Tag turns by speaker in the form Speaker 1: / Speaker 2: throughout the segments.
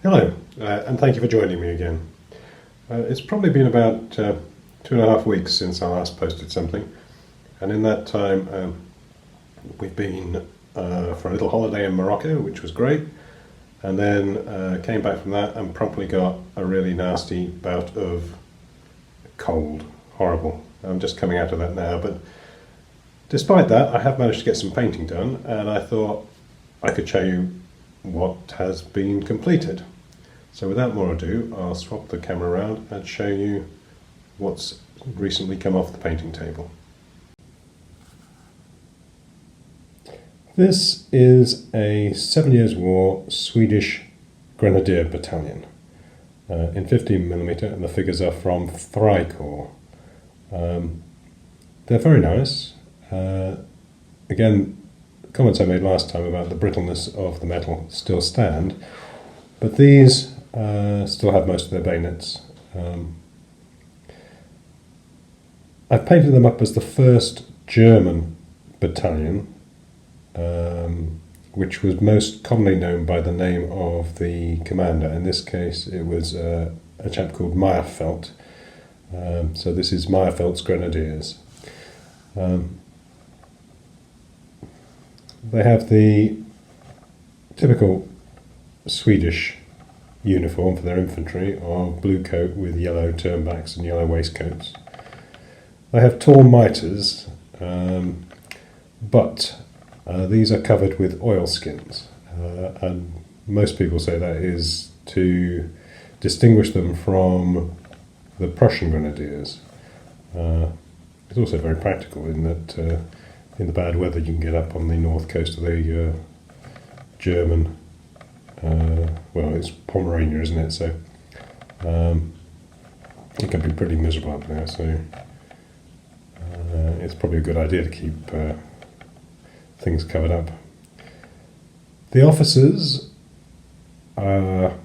Speaker 1: Hello, and thank you for joining me again. It's probably been about 2.5 weeks since I last posted something, and in that time we've been for a little holiday in Morocco, which was great, and then came back from that and promptly got a really nasty bout of cold. Horrible. I'm just coming out of that now, but despite that I have managed to get some painting done, and I thought I could show you what has been completed. So without more ado, I'll swap the camera around and show you what's recently come off the painting table. This is a 7 Years' War Swedish Grenadier battalion in 15mm, and the figures are from Frei Korps. They're very nice. Again, comments I made last time about the brittleness of the metal still stand, but these still have most of their bayonets. I've painted them up as the first German battalion, which was most commonly known by the name of the commander. In this case it was a chap called Meyerfeldt. So this is Meyerfeldt's Grenadiers. They have the typical Swedish uniform for their infantry of blue coat with yellow turnbacks and yellow waistcoats. They have tall mitres, but these are covered with oilskins, and most people say that is to distinguish them from the Prussian Grenadiers. It's also very practical in that in the bad weather you can get up on the north coast of the German, well, it's Pomerania, isn't it? So it can be pretty miserable up there, so it's probably a good idea to keep things covered up. The officers have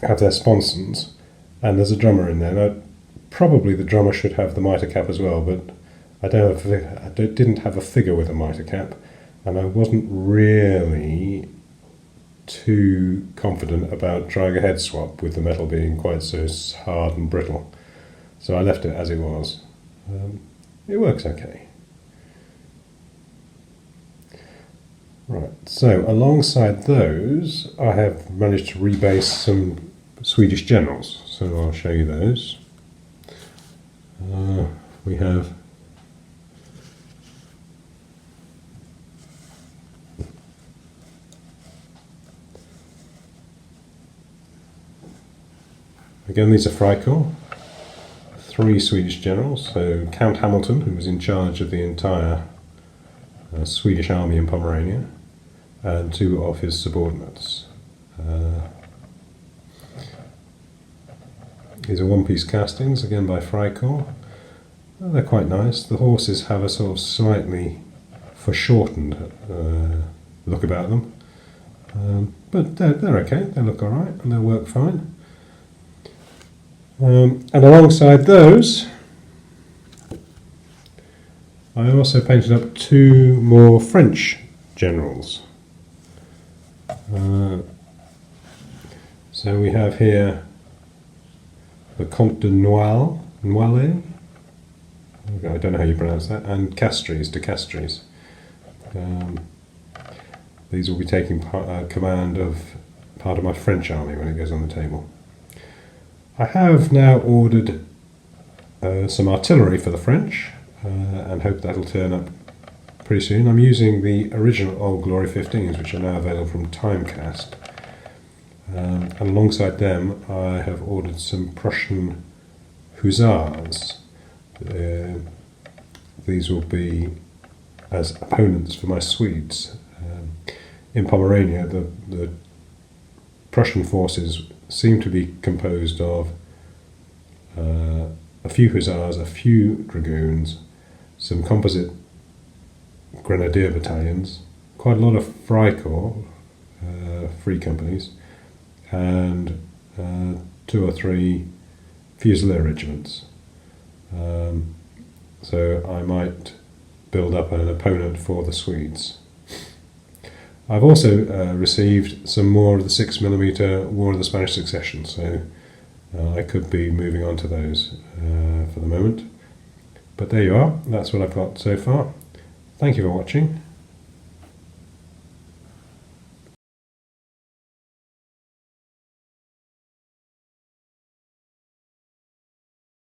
Speaker 1: their sponsons, and there's a drummer in there. Now, probably the drummer should have the mitre cap as well, but I didn't have a figure with a mitre cap, and I wasn't really too confident about trying a head swap with the metal being quite so hard and brittle, so I left it as it was. It works okay. Right, so alongside those I have managed to rebase some Swedish generals, so I'll show you those. We have again, these are Frei Korps, 3 Swedish generals, so Count Hamilton, who was in charge of the entire Swedish army in Pomerania, and 2 of his subordinates. These are one-piece castings, again by Frei Korps. They're quite nice. The horses have a sort of slightly foreshortened look about them, but they're okay, they look alright and they'll work fine. And alongside those, I also painted up 2 more French generals. So we have here the Comte de Noailles, I don't know how you pronounce that, and Castries, de Castries. These will be taking command of part of my French army when it goes on the table. I have now ordered some artillery for the French, and hope that'll turn up pretty soon. I'm using the original Old Glory 15s, which are now available from Timecast, and alongside them I have ordered some Prussian hussars. These will be as opponents for my Swedes. In Pomerania, the Prussian forces seem to be composed of a few hussars, a few dragoons, some composite grenadier battalions, quite a lot of Freikorps, free companies, and 2 or 3 Fusilier regiments. So I might build up an opponent for the Swedes. I've also received some more of the 6mm War of the Spanish Succession, so I could be moving on to those for the moment. But there you are, that's what I've got so far. Thank you for watching.